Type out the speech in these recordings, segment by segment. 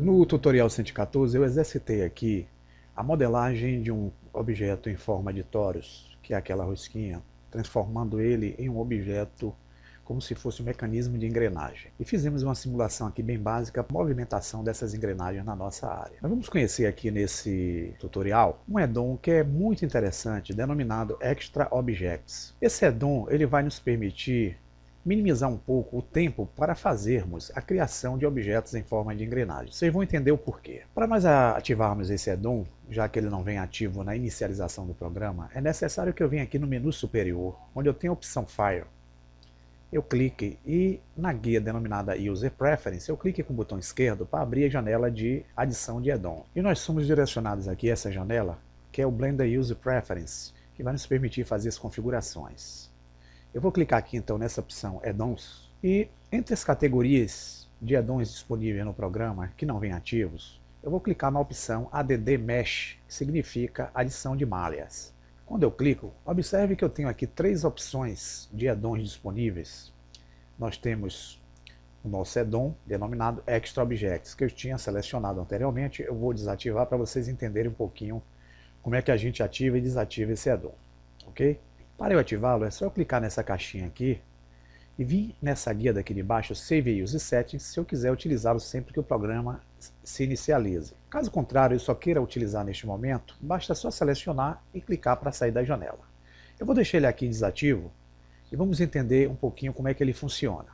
No tutorial 114 eu exercitei aqui a modelagem de um objeto em forma de torus, que é aquela rosquinha, transformando ele em um objeto como se fosse um mecanismo de engrenagem. E fizemos uma simulação aqui bem básica, movimentação dessas engrenagens na nossa área. Nós vamos conhecer aqui nesse tutorial um add-on que é muito interessante, denominado Extra Objects. Esse add-on ele vai nos permitir minimizar um pouco o tempo para fazermos a criação de objetos em forma de engrenagem. Vocês vão entender o porquê. Para nós ativarmos esse add-on, já que ele não vem ativo na inicialização do programa, é necessário que eu venha aqui no menu superior, onde eu tenho a opção File. Eu clique e na guia denominada User Preference, eu clique com o botão esquerdo para abrir a janela de adição de add-on. E nós somos direcionados aqui a essa janela, que é o Blender User Preference, que vai nos permitir fazer as configurações. Eu vou clicar aqui então nessa opção Add-ons e entre as categorias de add-ons disponíveis no programa que não vêm ativos, eu vou clicar na opção Add Mesh, que significa adição de malhas. Quando eu clico, observe que eu tenho aqui três opções de add-ons disponíveis. Nós temos o nosso add-on denominado Extra Objects, que eu tinha selecionado anteriormente. Eu vou desativar para vocês entenderem um pouquinho como é que a gente ativa e desativa esse add-on, ok? Para eu ativá-lo, é só eu clicar nessa caixinha aqui e vir nessa guia daqui de baixo, Save Use Settings, se eu quiser utilizá-lo sempre que o programa se inicialize. Caso contrário, eu só queira utilizar neste momento, basta só selecionar e clicar para sair da janela. Eu vou deixar ele aqui desativo e vamos entender um pouquinho como é que ele funciona.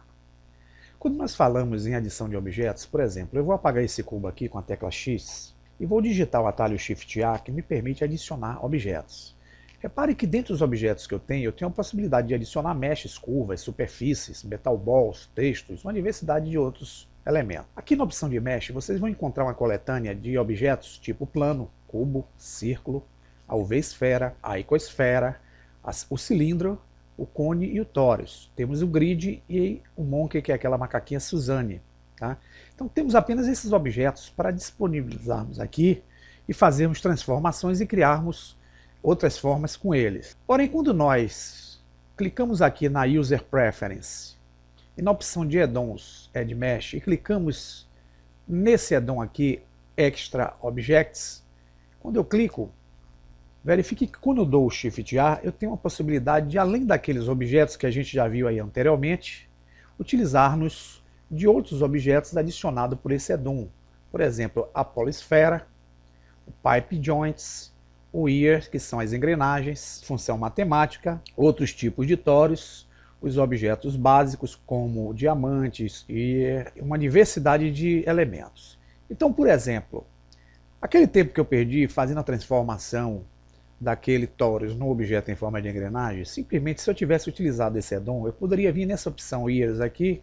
Quando nós falamos em adição de objetos, por exemplo, eu vou apagar esse cubo aqui com a tecla X e vou digitar o atalho Shift A, que me permite adicionar objetos. Repare que dentro dos objetos que eu tenho a possibilidade de adicionar meshes, curvas, superfícies, metal balls, textos, uma diversidade de outros elementos. Aqui na opção de mesh, vocês vão encontrar uma coletânea de objetos tipo plano, cubo, círculo, a UV-esfera, a icosfera, o cilindro, o cone e o torus. Temos o grid e o monkey, que é aquela macaquinha Suzanne. Tá? Então temos apenas esses objetos para disponibilizarmos aqui e fazermos transformações e criarmos outras formas com eles. Porém, quando nós clicamos aqui na User Preference e na opção de Add-ons, Add Mesh, e clicamos nesse add-on aqui, Extra Objects, quando eu clico, verifique que quando eu dou o Shift A, eu tenho a possibilidade de, além daqueles objetos que a gente já viu aí anteriormente, utilizar-nos de outros objetos adicionados por esse add-on. Por exemplo, a polisfera, o Pipe Joints, o Ear, que são as engrenagens, função matemática, outros tipos de torus, os objetos básicos como diamantes e uma diversidade de elementos. Então, por exemplo, aquele tempo que eu perdi fazendo a transformação daquele torus no objeto em forma de engrenagem, simplesmente se eu tivesse utilizado esse add-on, eu poderia vir nessa opção Ears aqui,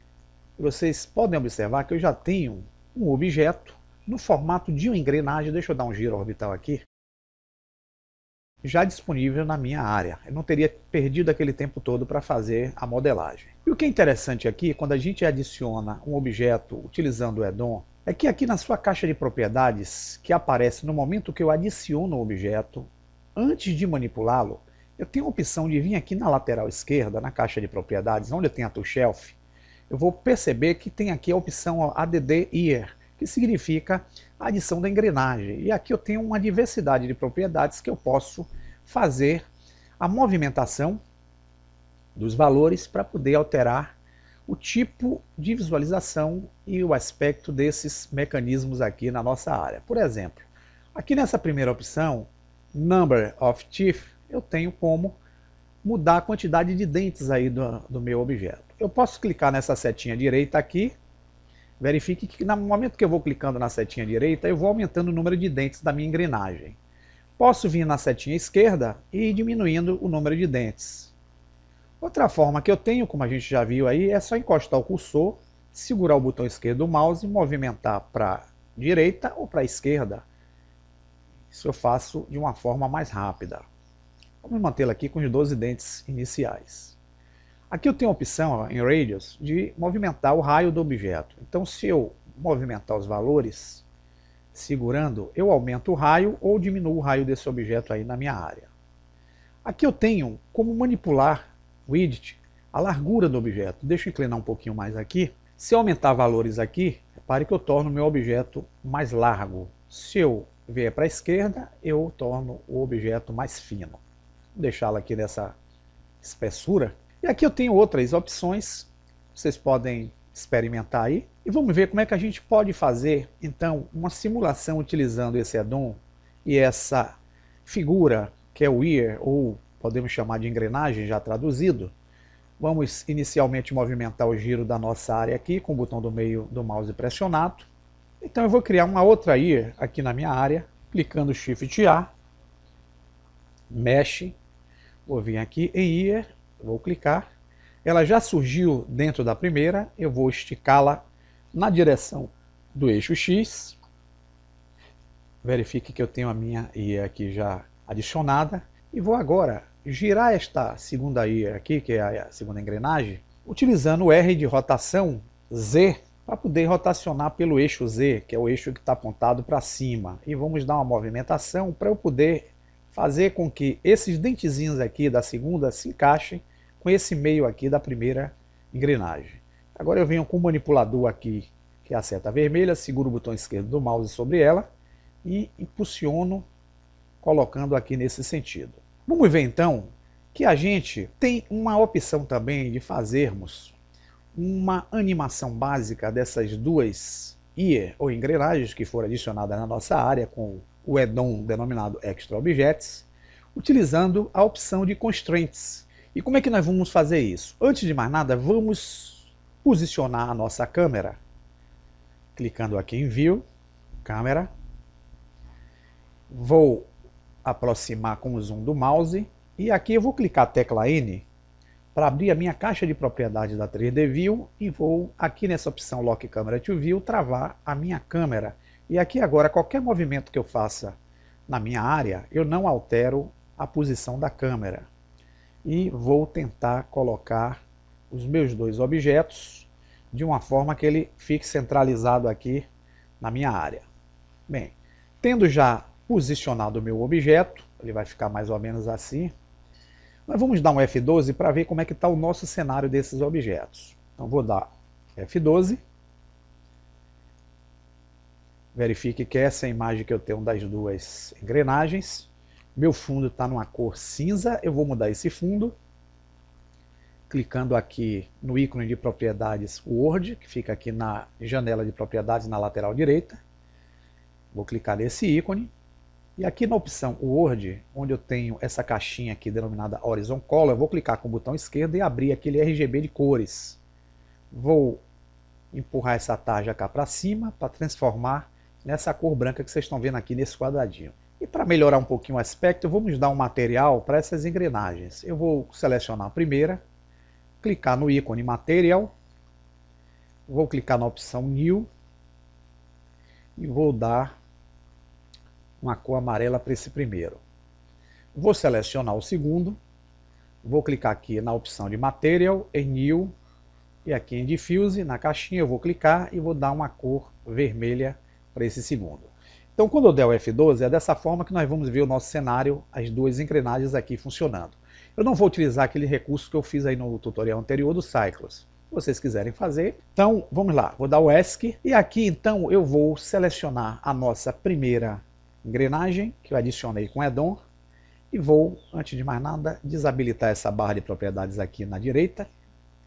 e vocês podem observar que eu já tenho um objeto no formato de uma engrenagem. Deixa eu dar um giro orbital aqui, já disponível na minha área. Eu não teria perdido aquele tempo todo para fazer a modelagem. E o que é interessante aqui, quando a gente adiciona um objeto utilizando o add-on, é que aqui na sua caixa de propriedades, que aparece no momento que eu adiciono o objeto, antes de manipulá-lo, eu tenho a opção de vir aqui na lateral esquerda, na caixa de propriedades, onde eu tenho a Tool Shelf, eu vou perceber que tem aqui a opção Add Ear, que significa a adição da engrenagem. E aqui eu tenho uma diversidade de propriedades que eu posso fazer a movimentação dos valores para poder alterar o tipo de visualização e o aspecto desses mecanismos aqui na nossa área. Por exemplo, aqui nessa primeira opção, Number of Teeth, eu tenho como mudar a quantidade de dentes aí do meu objeto. Eu posso clicar nessa setinha direita aqui. Verifique que no momento que eu vou clicando na setinha direita, eu vou aumentando o número de dentes da minha engrenagem. Posso vir na setinha esquerda e ir diminuindo o número de dentes. Outra forma que eu tenho, como a gente já viu aí, é só encostar o cursor, segurar o botão esquerdo do mouse e movimentar para a direita ou para a esquerda. Isso eu faço de uma forma mais rápida. Vamos mantê-la aqui com os 12 dentes iniciais. Aqui eu tenho a opção em Radius de movimentar o raio do objeto. Então, se eu movimentar os valores, segurando, eu aumento o raio ou diminuo o raio desse objeto aí na minha área. Aqui eu tenho como manipular o widget, a largura do objeto. Deixa eu inclinar um pouquinho mais aqui. Se eu aumentar valores aqui, Repare que eu torno o meu objeto mais largo. Se eu vier para a esquerda, eu torno o objeto mais fino. Vou deixá-lo aqui nessa espessura. E aqui eu tenho outras opções, vocês podem experimentar aí. E vamos ver como é que a gente pode fazer, então, uma simulação utilizando esse addon e essa figura, que é o ear, ou podemos chamar de engrenagem, já traduzido. Vamos inicialmente movimentar o giro da nossa área aqui, com o botão do meio do mouse pressionado. Então eu vou criar uma outra ear aqui na minha área, clicando Shift A, Mesh, vou vir aqui em ear, vou clicar. Ela já surgiu dentro da primeira, eu vou esticá-la na direção do eixo X. Verifique que eu tenho a minha ear aqui já adicionada. E vou agora girar esta segunda ear aqui, que é a segunda engrenagem, utilizando o R de rotação Z, para poder rotacionar pelo eixo Z, que é o eixo que está apontado para cima. E vamos dar uma movimentação para eu poder fazer com que esses dentezinhos aqui da segunda se encaixem com esse meio aqui da primeira engrenagem. Agora eu venho com o manipulador aqui, que é a seta vermelha, seguro o botão esquerdo do mouse sobre ela e impulsiono, colocando aqui nesse sentido. Vamos ver então que a gente tem uma opção também de fazermos uma animação básica dessas duas ear ou engrenagens que foram adicionadas na nossa área com o addon denominado Extra Objects, utilizando a opção de Constraints. E como é que nós vamos fazer isso? Antes de mais nada, vamos posicionar a nossa câmera, clicando aqui em View, Câmera. Vou aproximar com o zoom do mouse e aqui eu vou clicar a tecla N para abrir a minha caixa de propriedades da 3D View e vou aqui nessa opção Lock Camera to View travar a minha câmera. E aqui agora qualquer movimento que eu faça na minha área, eu não altero a posição da câmera. E vou tentar colocar os meus dois objetos de uma forma que ele fique centralizado aqui na minha área. Bem, tendo já posicionado o meu objeto, ele vai ficar mais ou menos assim. Nós vamos dar um F12 para ver como é que está o nosso cenário desses objetos. Então vou dar F12. Verifique que essa é a imagem que eu tenho das duas engrenagens. Meu fundo está numa cor cinza, eu vou mudar esse fundo. Clicando aqui no ícone de propriedades Word, que fica aqui na janela de propriedades na lateral direita. Vou clicar nesse ícone. E aqui na opção Word, onde eu tenho essa caixinha aqui denominada Horizon Color, eu vou clicar com o botão esquerdo e abrir aquele RGB de cores. Vou empurrar essa tarja cá para cima para transformar nessa cor branca que vocês estão vendo aqui nesse quadradinho. E para melhorar um pouquinho o aspecto, vamos dar um material para essas engrenagens. Eu vou selecionar a primeira, clicar no ícone Material, vou clicar na opção New e vou dar uma cor amarela para esse primeiro. Vou selecionar o segundo, vou clicar aqui na opção de Material, em New, e aqui em Diffuse, na caixinha eu vou clicar e vou dar uma cor vermelha para esse segundo. Então quando eu der o F12, é dessa forma que nós vamos ver o nosso cenário, as duas engrenagens aqui funcionando. Eu não vou utilizar aquele recurso que eu fiz aí no tutorial anterior do Cycles. Se vocês quiserem fazer, então vamos lá, vou dar o ESC, e aqui então eu vou selecionar a nossa primeira engrenagem, que eu adicionei com addon, e vou, antes de mais nada, desabilitar essa barra de propriedades aqui na direita,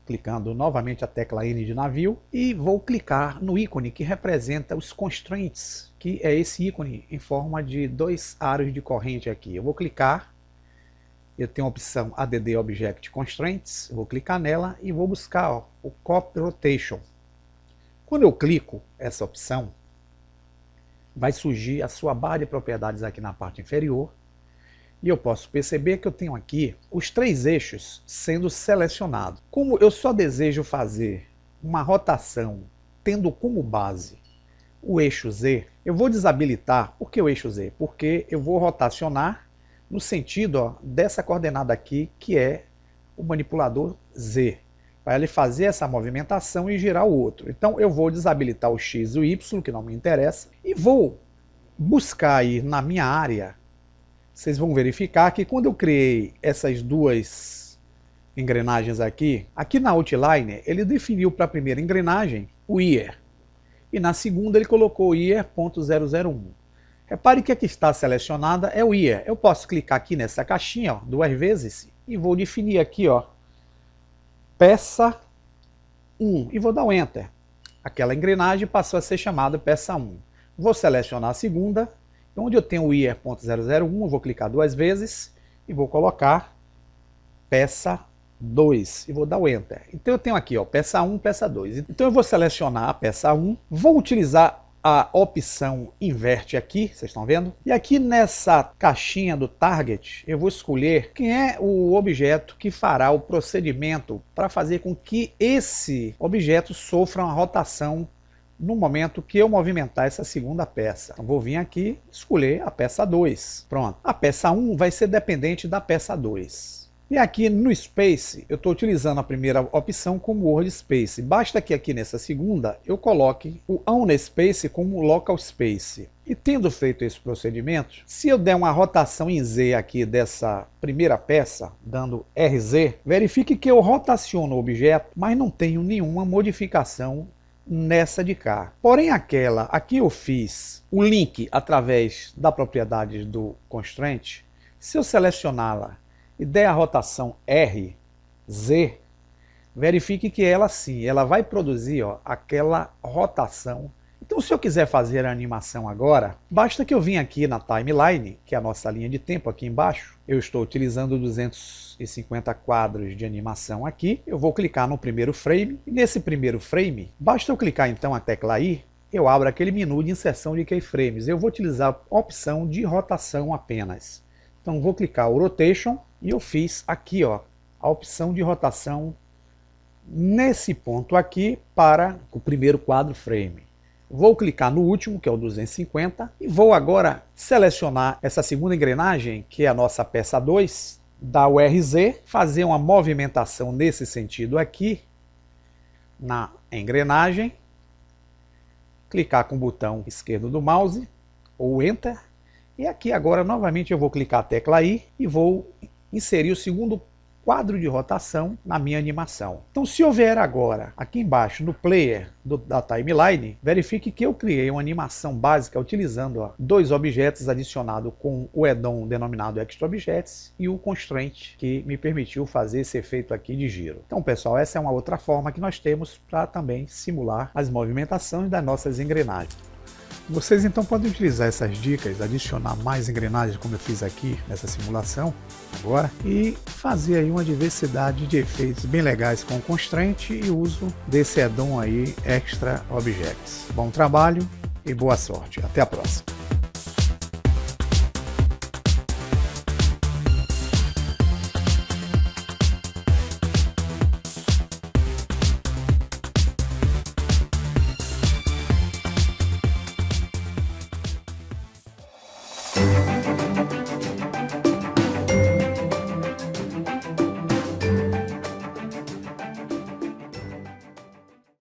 clicando novamente a tecla N de navio, e vou clicar no ícone que representa os constraints, que é esse ícone em forma de dois aros de corrente aqui. Eu vou clicar, eu tenho a opção Add Object Constraints, eu vou clicar nela e vou buscar o Copy Rotation. Quando eu clico essa opção, vai surgir a sua barra de propriedades aqui na parte inferior, e eu posso perceber que eu tenho aqui os três eixos sendo selecionados. Como eu só desejo fazer uma rotação tendo como base o eixo Z, eu vou desabilitar. Por que o eixo Z? Porque eu vou rotacionar no sentido dessa coordenada aqui, que é o manipulador Z, para ele fazer essa movimentação e girar o outro. Então eu vou desabilitar o X e o Y, que não me interessa, e vou buscar aí na minha área. Vocês vão verificar que quando eu criei essas duas engrenagens aqui, aqui na Outline, ele definiu para a primeira engrenagem o ear. e na segunda ele colocou year.001. Repare que aqui está selecionada é o year. Eu posso clicar aqui nessa caixinha, ó, 2 vezes, e vou definir aqui, ó, peça 1, e vou dar um Enter. Aquela engrenagem passou a ser chamada peça 1. Vou selecionar a segunda, onde eu tenho o year.001, eu vou clicar 2 vezes, e vou colocar peça 2, e vou dar o Enter. Então eu tenho aqui, ó, peça 1, peça 2. Então eu vou selecionar a peça 1, vou utilizar a opção inverte aqui, vocês estão vendo? E aqui nessa caixinha do target, eu vou escolher quem é o objeto que fará o procedimento para fazer com que esse objeto sofra uma rotação no momento que eu movimentar essa segunda peça. Então vou vir aqui escolher a peça 2. Pronto. A peça 1 vai ser dependente da peça 2. E aqui no Space, eu estou utilizando a primeira opção como Word Space. Basta que aqui nessa segunda, eu coloque o OnSpace como Local Space. E tendo feito esse procedimento, se eu der uma rotação em Z aqui dessa primeira peça, dando RZ, verifique que eu rotaciono o objeto, mas não tenho nenhuma modificação nessa de cá. Porém aqui eu fiz o link através da propriedade do Constraint. Se eu selecioná-la e der a rotação RZ, verifique que ela sim, ela vai produzir, ó, aquela rotação. Então se eu quiser fazer a animação agora, basta que eu vim aqui na timeline, que é a nossa linha de tempo aqui embaixo. Eu estou utilizando 250 quadros de animação aqui. Eu vou clicar no primeiro frame, e nesse primeiro frame, basta eu clicar então a tecla I, eu abro aquele menu de inserção de keyframes. Eu vou utilizar a opção de rotação apenas. Então vou clicar o Rotation, e eu fiz aqui, ó, a opção de rotação nesse ponto aqui para o primeiro quadro frame. Vou clicar no último, que é o 250, e vou agora selecionar essa segunda engrenagem, que é a nossa peça 2, dar o RZ, fazer uma movimentação nesse sentido aqui, na engrenagem, clicar com o botão esquerdo do mouse, ou Enter, e aqui agora novamente eu vou clicar a tecla I e vou inserir o segundo quadro de rotação na minha animação. Então se eu vier agora aqui embaixo no player da timeline, verifique que eu criei uma animação básica utilizando, ó, 2 objetos adicionados com o add-on denominado Extra Objects e o Constraint que me permitiu fazer esse efeito aqui de giro. Então pessoal, essa é uma outra forma que nós temos para também simular as movimentações das nossas engrenagens. Vocês então podem utilizar essas dicas, adicionar mais engrenagens como eu fiz aqui nessa simulação agora, e fazer aí uma diversidade de efeitos bem legais com o Constraint e uso desse add-on aí Extra Objects. Bom trabalho e boa sorte. Até a próxima.